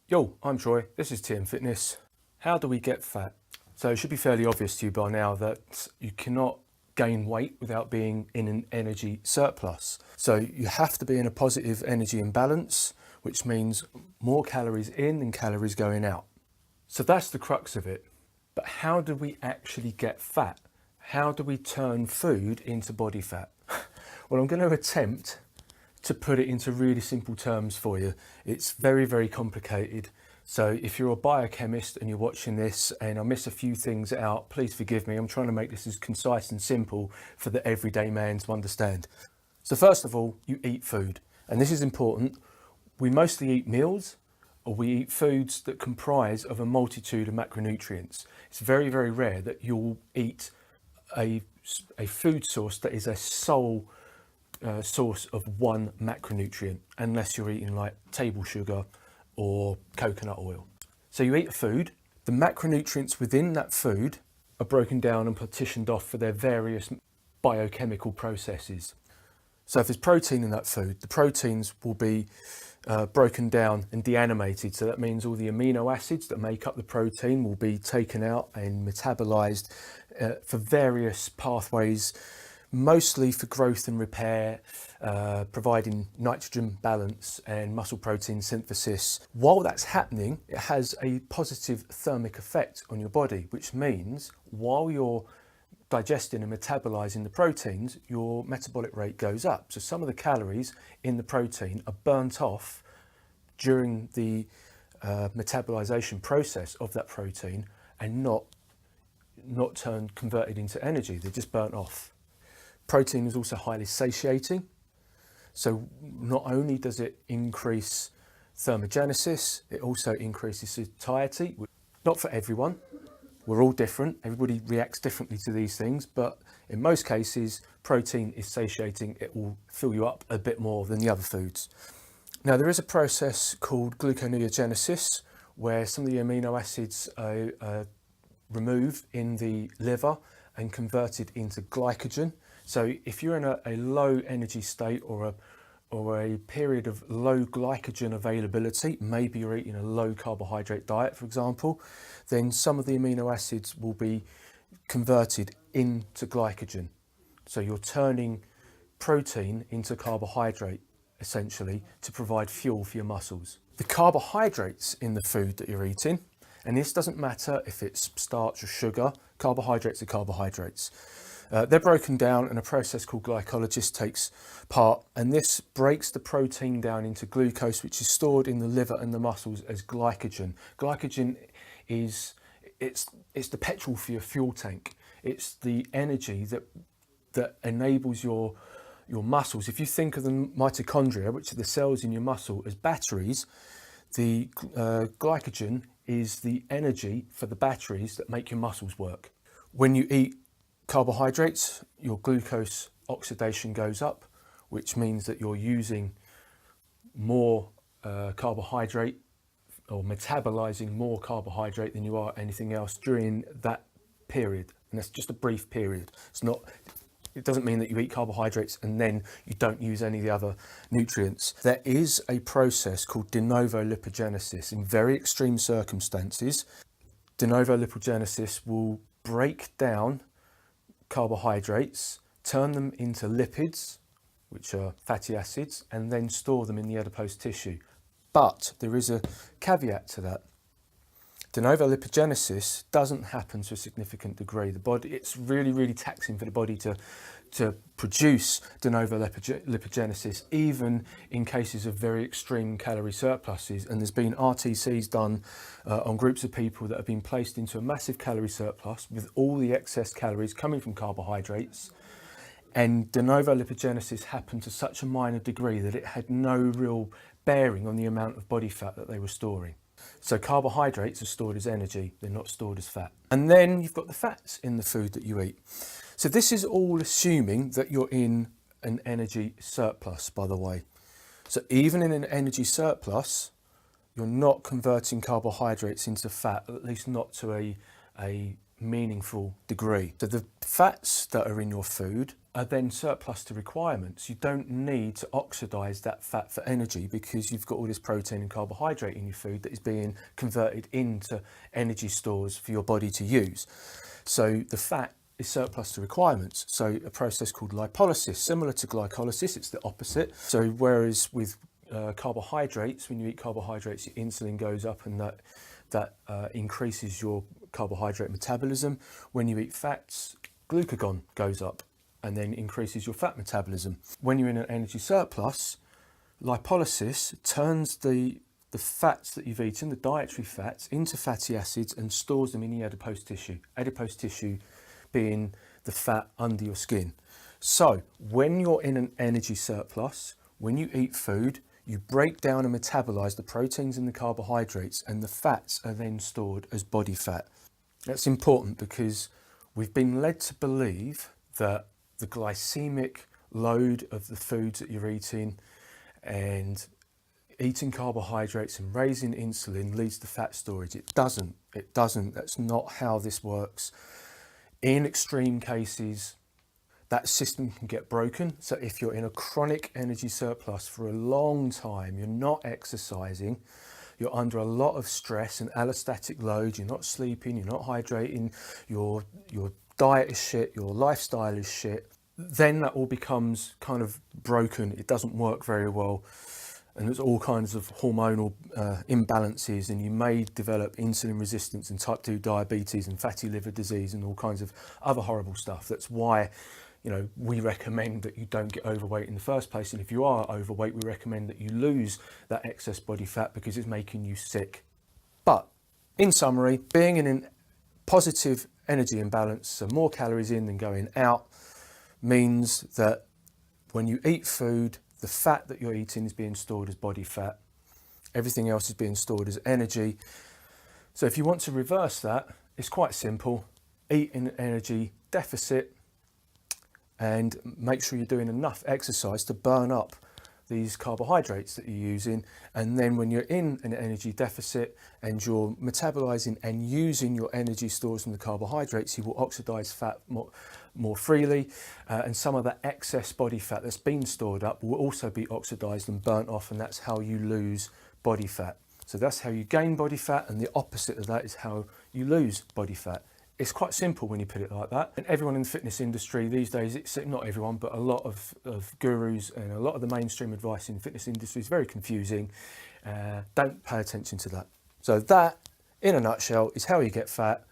Yo, I'm Troy, this is TM Fitness. How do we get fat? So it should be fairly obvious to you by now that you cannot gain weight without being in an energy surplus. So you have to be in a positive energy imbalance, which means more calories in than calories going out. So that's the crux of it. But how do we actually get fat? How do we turn food into body fat? Well, I'm going to attempt to put it into really simple terms for you. It's very, very complicated. So if you're a biochemist and you're watching this and I miss a few things out, please forgive me. I'm trying to make this as concise and simple for the everyday man to understand. So first of all, you eat food. And this is important. We mostly eat meals, or we eat foods that comprise of a multitude of macronutrients. It's very, very rare that you'll eat a food source that is a sole source of one macronutrient, unless you're eating like table sugar or coconut oil. So you eat a food, the macronutrients within that food are broken down and partitioned off for their various biochemical processes. So if there's protein in that food, the proteins will be broken down and deanimated. So that means all the amino acids that make up the protein will be taken out and metabolized for various pathways, mostly for growth and repair, providing nitrogen balance and muscle protein synthesis. While that's happening, it has a positive thermic effect on your body, which means while you're digesting and metabolizing the proteins, your metabolic rate goes up. So some of the calories in the protein are burnt off during the metabolization process of that protein and not converted into energy. They're just burnt off. Protein is also highly satiating. So not only does it increase thermogenesis, it also increases satiety. Not for everyone. We're all different. Everybody reacts differently to these things, but in most cases, protein is satiating. It will fill you up a bit more than the other foods. Now, there is a process called gluconeogenesis, where some of the amino acids are removed in the liver and converted into glycogen. So if you're in a low energy state or a period of low glycogen availability, maybe you're eating a low carbohydrate diet, for example, then some of the amino acids will be converted into glycogen. So you're turning protein into carbohydrate, essentially, to provide fuel for your muscles. The carbohydrates in the food that you're eating, and this doesn't matter if it's starch or sugar, carbohydrates are carbohydrates. They're broken down and a process called glycolysis takes part, and this breaks the protein down into glucose, which is stored in the liver and the muscles as glycogen. Glycogen is it's the petrol for your fuel tank. It's the energy that enables your muscles. If you think of the mitochondria, which are the cells in your muscle, as batteries, the glycogen is the energy for the batteries that make your muscles work. When you eat carbohydrates, your glucose oxidation goes up, which means that you're using more carbohydrate or metabolizing more carbohydrate than you are anything else during that period. And that's just a brief period. It doesn't mean that you eat carbohydrates and then you don't use any of the other nutrients. There is a process called de novo lipogenesis. In very extreme circumstances, de novo lipogenesis will break down carbohydrates, turn them into lipids, which are fatty acids, and then store them in the adipose tissue. But there is a caveat to that. De novo lipogenesis doesn't happen to a significant degree. It's really, really taxing for the body to produce de novo lipogenesis, even in cases of very extreme calorie surpluses. And there's been RTCs done on groups of people that have been placed into a massive calorie surplus with all the excess calories coming from carbohydrates. And de novo lipogenesis happened to such a minor degree that it had no real bearing on the amount of body fat that they were storing. So carbohydrates are stored as energy, they're not stored as fat. And then you've got the fats in the food that you eat. So this is all assuming that you're in an energy surplus, by the way. So even in an energy surplus, you're not converting carbohydrates into fat, at least not to a meaningful degree. So the fats that are in your food are then surplus to requirements. You don't need to oxidize that fat for energy because you've got all this protein and carbohydrate in your food that is being converted into energy stores for your body to use. So the fat is surplus to requirements. So a process called lipolysis, similar to glycolysis, it's the opposite. So whereas with carbohydrates, when you eat carbohydrates, your insulin goes up, and that increases your carbohydrate metabolism. When you eat fats, glucagon goes up and then increases your fat metabolism. When you're in an energy surplus, lipolysis turns the fats that you've eaten, the dietary fats, into fatty acids and stores them in the adipose tissue. Adipose tissue being the fat under your skin. So when you're in an energy surplus, when you eat food, you break down and metabolize the proteins and the carbohydrates, and the fats are then stored as body fat. That's important because we've been led to believe that the glycemic load of the foods that you're eating and eating carbohydrates and raising insulin leads to fat storage. It doesn't. That's not how this works. In extreme cases, that system can get broken. So if you're in a chronic energy surplus for a long time, you're not exercising, you're under a lot of stress and allostatic load, you're not sleeping, you're not hydrating, your diet is shit, your lifestyle is shit, then that all becomes kind of broken. It doesn't work very well. And there's all kinds of hormonal imbalances, and you may develop insulin resistance and type 2 diabetes and fatty liver disease and all kinds of other horrible stuff. That's why, we recommend that you don't get overweight in the first place. And if you are overweight, we recommend that you lose that excess body fat because it's making you sick. But in summary, being in a positive energy imbalance, so more calories in than going out, means that when you eat food, the fat that you're eating is being stored as body fat. Everything else is being stored as energy. So if you want to reverse that, it's quite simple. Eat in an energy deficit and make sure you're doing enough exercise to burn up these carbohydrates that you're using. And then when you're in an energy deficit and you're metabolizing and using your energy stores from the carbohydrates, you will oxidize fat more freely, and some of that excess body fat that's been stored up will also be oxidized and burnt off, and that's how you lose body fat. So that's how you gain body fat, and the opposite of that is how you lose body fat. It's quite simple when you put it like that. And everyone in the fitness industry these days, it's not everyone, but a lot of gurus and a lot of the mainstream advice in the fitness industry is very confusing. Don't pay attention to that. So that, in a nutshell, is how you get fat,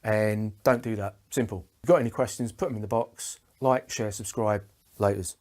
and don't do that. Simple. If you've got any questions, put them in the box. Like, share, subscribe. Laters.